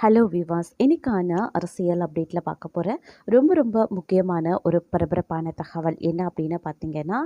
Hello விவாஸ், இன்னைக்கான அரசியல் அப்டேட்டில் பார்க்க போகிறேன். ரொம்ப முக்கியமான ஒரு பரபரப்பான தகவல் என்ன அப்படின்னு பார்த்தீங்கன்னா,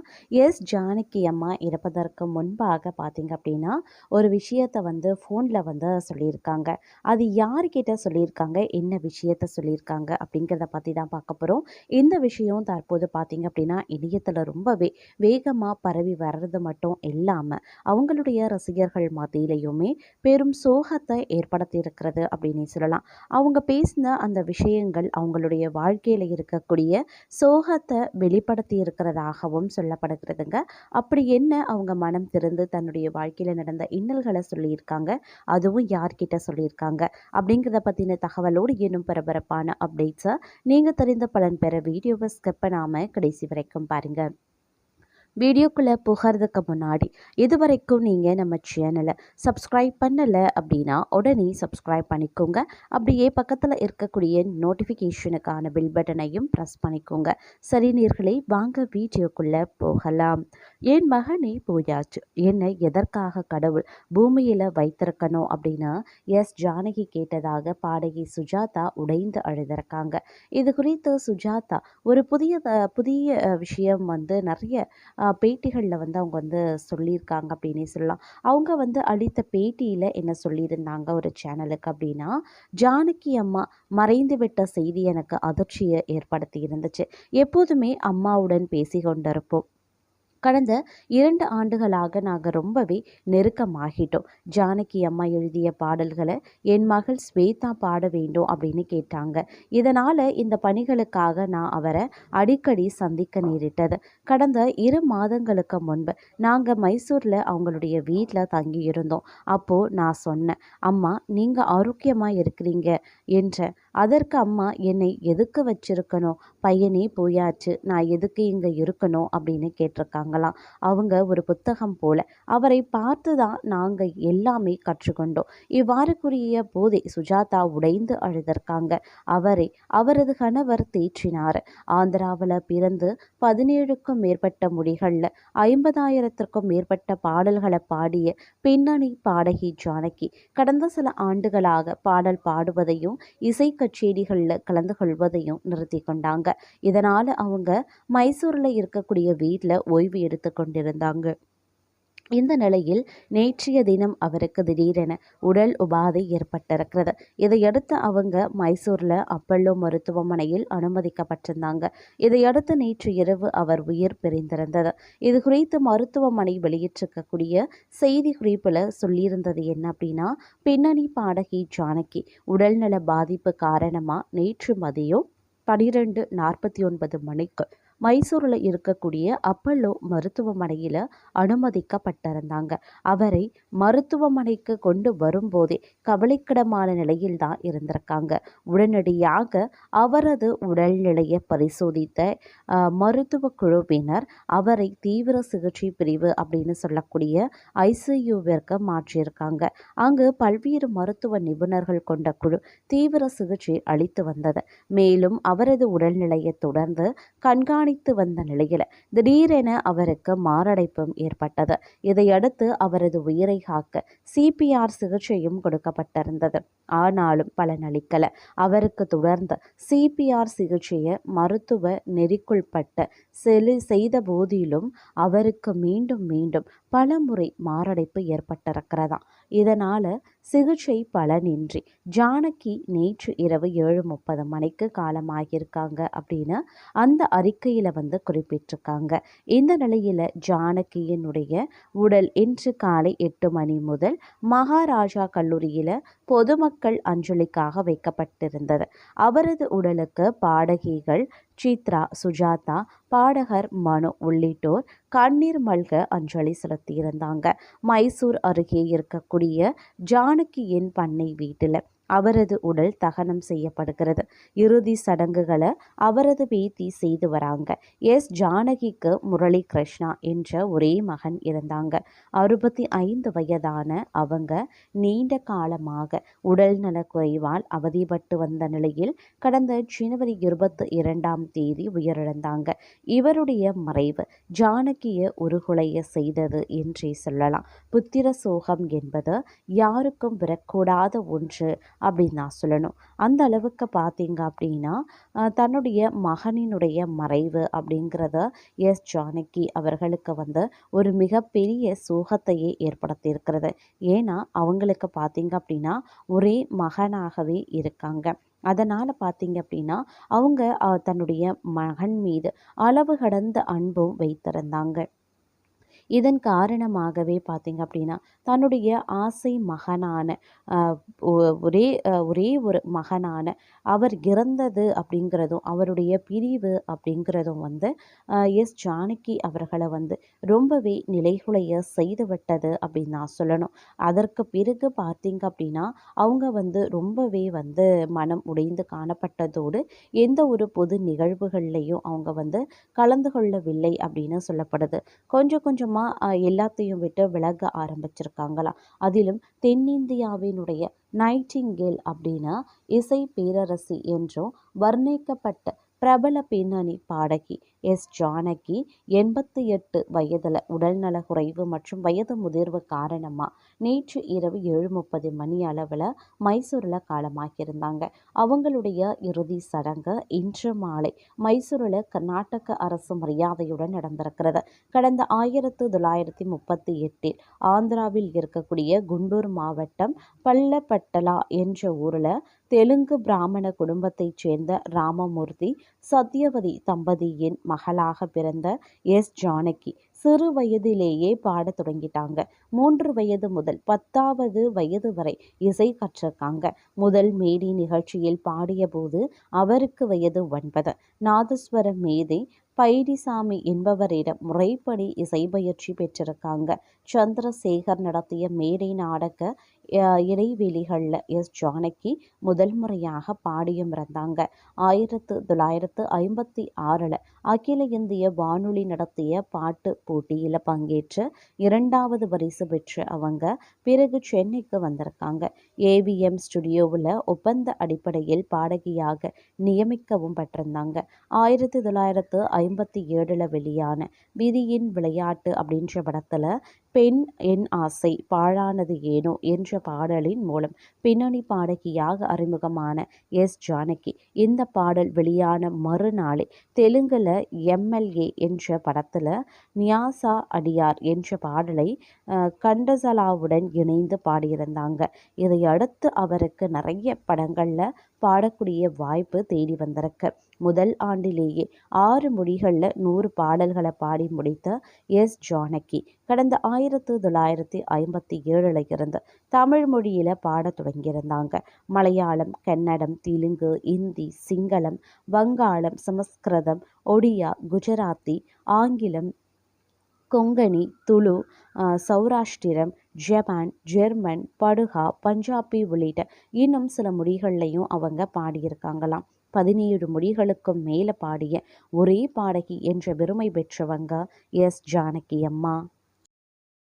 ஜானகி அம்மா இறப்பதற்கு முன்பாக பார்த்தீங்க அப்படின்னா ஒரு விஷயத்தை ஃபோனில் சொல்லியிருக்காங்க. அது யார்கிட்ட சொல்லியிருக்காங்க, என்ன விஷயத்த சொல்லியிருக்காங்க அப்படிங்கிறத பற்றி தான் பார்க்க போகிறோம். இந்த விஷயம் தற்போது பார்த்தீங்க அப்படின்னா இணையத்தில் ரொம்பவே வேகமாக பரவி வர்றது மட்டும் இல்லாமல் அவங்களுடைய ரசிகர்கள் மத்தியிலையுமே பெரும் சோகத்தை ஏற்படுத்தி இருக்கிறது அப்படின்னு சொல்லலாம். அவங்க பேசின அந்த விஷயங்கள் அவங்களுடைய வாழ்க்கையில் இருக்கக்கூடிய சோகத்தை வெளிப்படுத்தி இருக்கிறதாகவும் சொல்லப்படுகிறதுங்க. அப்படி என்ன அவங்க மனம் திறந்து தன்னுடைய வாழ்க்கையில் நடந்த இன்னல்களை சொல்லியிருக்காங்க, அதுவும் யார்கிட்ட சொல்லியிருக்காங்க அப்படிங்கிறத பற்றின தகவலோடு இன்னும் பரபரப்பான அப்டேட்ஸை நீங்கள் தெரிந்த பலன் பெற வீடியோவை ஸ்கிப் பண்ணாமல் கடைசி வரைக்கும் பாருங்கள். வீடியோக்குள்ளே போகிறதுக்கு முன்னாடி இதுவரைக்கும் நீங்கள் நம்ம சேனலை சப்ஸ்கிரைப் பண்ணலை அப்படின்னா உடனே சப்ஸ்கிரைப் பண்ணிக்கோங்க. அப்படியே பக்கத்தில் இருக்கக்கூடிய நோட்டிஃபிகேஷனுக்கான பில் பட்டனையும் ப்ரெஸ் பண்ணிக்கோங்க. சரி நேயர்களே, வாங்க வீடியோக்குள்ளே போகலாம். என் மகனே போயாச்சு, என்னை எதற்காக கடவுள் பூமியில் வைத்திருக்கணும் அப்படின்னு ஜானகி கேட்டதாக பாடகி சுஜாதா உடைந்து அழுதிருக்காங்க. இது குறித்து சுஜாதா ஒரு புதிய விஷயம் நிறைய பேட்டிகளில் அவங்க சொல்லியிருக்காங்க அப்படின்னே சொல்லலாம். அவங்க அளித்த பேட்டியில் என்ன சொல்லியிருந்தாங்க ஒரு சேனலுக்கு அப்படின்னா, ஜானகி அம்மா மறைந்து விட்ட செய்தி எனக்கு அதிர்ச்சியை ஏற்படுத்தி இருந்துச்சு. எப்போதுமே அம்மாவுடன் பேசி கொண்டிருப்போம். கடந்த 2 ஆண்டுகளாக நாங்கள் ரொம்பவே நெருக்கமாகிட்டோம். ஜானகி அம்மா எழுதிய பாடல்களை என் மகள் ஸ்வேதா பாட வேண்டும் அப்படின்னு கேட்டாங்க. இதனால் இந்த பணிகளுக்காக நான் அவரை அடிக்கடி சந்திக்க நேரிட்டது. கடந்த 2 மாதங்களுக்கு முன்பு நாங்கள் மைசூரில் அவங்களுடைய வீட்டில் தங்கியிருந்தோம். அப்போது நான் சொன்னேன், அம்மா நீங்கள் ஆரோக்கியமாக இருக்கிறீங்க என்றேன். அதற்கு அம்மா என்னை எதுக்கு வச்சிருக்கணும், பையனே போயாச்சு, நான் எதுக்கு இங்கே இருக்கணும் அப்படின்னு கேட்டிருக்காங்க. அவங்க ஒரு புத்தகம் போல அவரை பார்த்து தான் நாங்கள் எல்லாமே கற்றுக்கொண்டோம். இவ்வாறு கூறிய போதே சுஜாதா உடைந்து அழுதிருக்காங்க. அவரது கணவர் தேற்றினார். ஆந்திராவில் பிறந்து 17க்கும் மேற்பட்ட மொழிகளில் 50,000த்திற்கும் மேற்பட்ட பாடல்களை பாடிய பின்னணி பாடகி ஜானகி கடந்த சில ஆண்டுகளாக பாடல் பாடுவதையும் இசை கச்சேரிகளில் கலந்து கொள்வதையும் நிறுத்தி கொண்டாங்க. இதனால் அவங்க மைசூரில் இருக்கக்கூடிய வீட்டில் ஓய்வு எடுத்து கொண்டிருந்தாங்க. இந்த நிலையில் நேற்றைய தினம் அவருக்கு திடீரென உடல் உபாதை ஏற்பட்டிருக்கிறது. இதையடுத்து அவங்க மைசூரில் அப்பல்லோ மருத்துவமனையில் அனுமதிக்கப்பட்டிருந்தாங்க. இதையடுத்து நேற்று இரவு அவர் உயிர் பிரிந்திருந்தது. இது குறித்து மருத்துவமனை வெளியிட்டிருக்கக்கூடிய செய்தி குறிப்பில் சொல்லியிருந்தது என்ன அப்படின்னா, பின்னணி பாடகி ஜானகி உடல்நல பாதிப்பு காரணமாக நேற்று மதியம் 12:49 மணிக்கு மைசூரில் இருக்கக்கூடிய அப்பல்லோ மருத்துவமனையில் அனுமதிக்கப்பட்டிருந்தாங்க. அவரை மருத்துவமனைக்கு கொண்டு வரும்போதே கவலைக்கிடமான நிலையில் தான் இருந்திருக்காங்க. உடனடியாக அவரது உடல்நிலையை பரிசோதித்த மருத்துவ குழுவினர் அவரை தீவிர சிகிச்சை பிரிவு அப்படின்னு சொல்லக்கூடிய ஐசியூவிற்கு மாற்றியிருக்காங்க. அங்கு பல்வேறு மருத்துவ நிபுணர்கள் கொண்ட குழு தீவிர சிகிச்சை அளித்து வந்தது. மேலும் அவரது உடல்நிலையை தொடர்ந்து கண்காணித்து வந்த நிலையில் திடீரென அவருக்கு மாரடைப்பும் ஏற்பட்டது. இதையடுத்து அவரது உயிரை காக்க சிபிஆர் சிகிச்சையும் கொடுக்கப்பட்டிருந்தது. ஆனாலும் பலனளிக்கல. அவருக்கு தொடர்ந்து சிபிஆர் சிகிச்சையை மருத்துவ நெறிக்குள்பட்ட செய்த போதிலும் அவருக்கு மீண்டும் பல முறை மாரடைப்பு ஏற்பட்டிருக்கிறதா. இதனால சிகிச்சை பலனின்றி ஜானகி நேற்று இரவு 7:30 மணிக்கு காலமாகியிருக்காங்க அப்படின்னு அந்த அறிக்கையில் குறிப்பிட்டிருக்காங்க. இந்த நிலையில் ஜானகியினுடைய உடல் இன்று காலை 8 மணி முதல் மகாராஜா கல்லூரியில் பொதுமக்கள் அஞ்சலிக்காக வைக்கப்பட்டிருந்தது. அவரது உடலுக்கு பாடகிகள் சித்ரா, சுஜாதா, பாடகர் மனு உள்ளிட்டோர் கண்ணீர் மல்க அஞ்சலி செலுத்தியிருந்தாங்க. மைசூர் அருகே இருக்கக்கூடிய ஜானகியின் பண்ணை வீட்டில் அவரது உடல் தகனம் செய்யப்படுகிறது. இறுதி சடங்குகளை அவரது பேத்தி செய்து வராங்க. ஜானகிக்கு முரளி கிருஷ்ணா என்ற ஒரே மகன் இருந்தாங்க. 65 வயதான அவங்க நீண்ட காலமாக உடல் நலக்குறைவால் அவதிப்பட்டு வந்த நிலையில் கடந்த ஜனவரி 22ஆம் தேதி உயிரிழந்தாங்க. இவருடைய மறைவு ஜானகியை உருகுலைய செய்தது என்றே சொல்லலாம். புத்திர சோகம் என்பது யாருக்கும் வரக்கூடாத ஒன்று அப்படின்னு தான் சொல்லணும். அந்த அளவுக்கு பார்த்தீங்க அப்படின்னா தன்னுடைய மகனினுடைய மறைவு அப்படிங்கிறத ஜானகி அவர்களுக்கு வந்து ஒரு மிகப்பெரிய சோகத்தையே ஏற்படுத்தியிருக்கிறது. ஏன்னா அவங்களுக்கு பார்த்தீங்க அப்படின்னா ஒரே மகனாகவே இருக்காங்க. அதனால் பார்த்தீங்க அப்படின்னா அவங்க தன்னுடைய மகன் மீது அளவு கடந்த அன்பும் வைத்திருந்தாங்க. இதன் காரணமாகவே பார்த்தீங்க அப்படின்னா தன்னுடைய ஆசை மகனான அஹ், ஒரே ஒரே ஒரு மகனான அவர் இறந்தது அப்படிங்கிறதும் அவருடைய பிரிவு அப்படிங்கிறதும் வந்து ஜானகி அவர்களை வந்து ரொம்பவே நிலைகுலைய செய்து விட்டது அப்படின்னு நான் சொல்லணும். அதற்கு பிறகு பார்த்தீங்க அப்படின்னா அவங்க வந்து ரொம்பவே வந்து மனம் உடைந்து காணப்பட்டதோடு எந்த ஒரு பொது நிகழ்வுகள்லையும் அவங்க வந்து கலந்து கொள்ளவில்லை அப்படின்னு சொல்லப்படுது. கொஞ்சம் கொஞ்சமாக எல்லாத்தையும் விட்டு விலக ஆரம்பிச்சிருக்காங்களாம். அதிலும் தென்னிந்தியாவினுடைய நைட்டிங்கேல் அப்படின்னு இசை பேரரசி என்றும் வர்ணிக்கப்பட்ட பிரபல பின்னணி பாடகி ஜானகி 88 வயதில் உடல்நலக்குறைவு மற்றும் வயது முதிர்வு காரணமாக நேற்று இரவு 7:30 மணி அளவில் மைசூரில் காலமாகியிருந்தாங்க. அவங்களுடைய இறுதி சடங்கு இன்று மாலை மைசூரில் கர்நாடக அரசு மரியாதையுடன் நடந்திருக்கிறது. கடந்த 1938 ஆந்திராவில் இருக்கக்கூடிய குண்டூர் மாவட்டம் பல்லப்பட்டலா என்ற ஊரில் தெலுங்கு பிராமண குடும்பத்தைச் சேர்ந்த ராமமூர்த்தி சத்யவதி தம்பதியின் மகளாக பிறந்த ஜானகி சிறு வயதிலேயே பாடத் தொடங்கிட்டாங்க. 3 வயது முதல் 10வது வயது வரை இசை கற்றிருக்காங்க. முதல் மேடை நிகழ்ச்சியில் பாடிய போது அவருக்கு வயது 9. நாதஸ்வர மேதை பைடிசாமி என்பவரிடம் முறைப்படி இசை பயிற்சி பெற்றிருக்காங்க. சந்திரசேகர் நடத்திய மேடை நாடக இடைவெளிகளில் ஜானகி முதல் முறையாக பாடியும் இருந்தாங்க. 1956 அகில இந்திய வானொலி நடத்திய பாட்டு போட்டியில் பங்கேற்று 2வது பரிசு பெற்று அவங்க பிறகு சென்னைக்கு வந்திருக்காங்க. ஏவிஎம் ஸ்டுடியோவில் ஒப்பந்த அடிப்படையில் பாடகியாக நியமிக்கவும் பட்டிருந்தாங்க. 1957 வெளியான விதியின் விளையாட்டு அப்படின்ற படத்தில் பெண் என் ஆசை பாழானது ஏனோ என்ற பாடலின் மூலம் பின்னணி பாடகியாக அறிமுகமான ஜானகி இந்த பாடல் வெளியான மறுநாளே தெலுங்குல எம்எல்ஏ என்ற படத்தில் நியாசா அடியார் என்ற பாடலை கண்டசலாவுடன் இணைந்து பாடியிருந்தாங்க. இதையடுத்து அவருக்கு நிறைய படங்களில் பாடக்கூடிய வாய்ப்பு தேடி வந்திருக்கு. முதல் ஆண்டிலேயே 6 மொழிகளில் 100 பாடல்களை பாடி முடித்த ஜானகி கடந்த 1957 இருந்து தமிழ் மொழியில் பாடத் தொடங்கியிருந்தாங்க. மலையாளம், கன்னடம், தெலுங்கு, இந்தி, சிங்களம், வங்காளம், சமஸ்கிருதம், ஒடியா, குஜராத்தி, ஆங்கிலம், கொங்கணி, துளு, சௌராஷ்டிரம், ஜப்பான், ஜெர்மன், படுகா, பஞ்சாபி உள்ளிட்ட இன்னும் சில மொழிகள்லையும் அவங்க பாடியிருக்காங்களாம். 17 மொழிகளுக்கும் மேலே பாடிய ஒரே பாடகி என்ற பெருமை பெற்றவங்க ஜானகி அம்மா.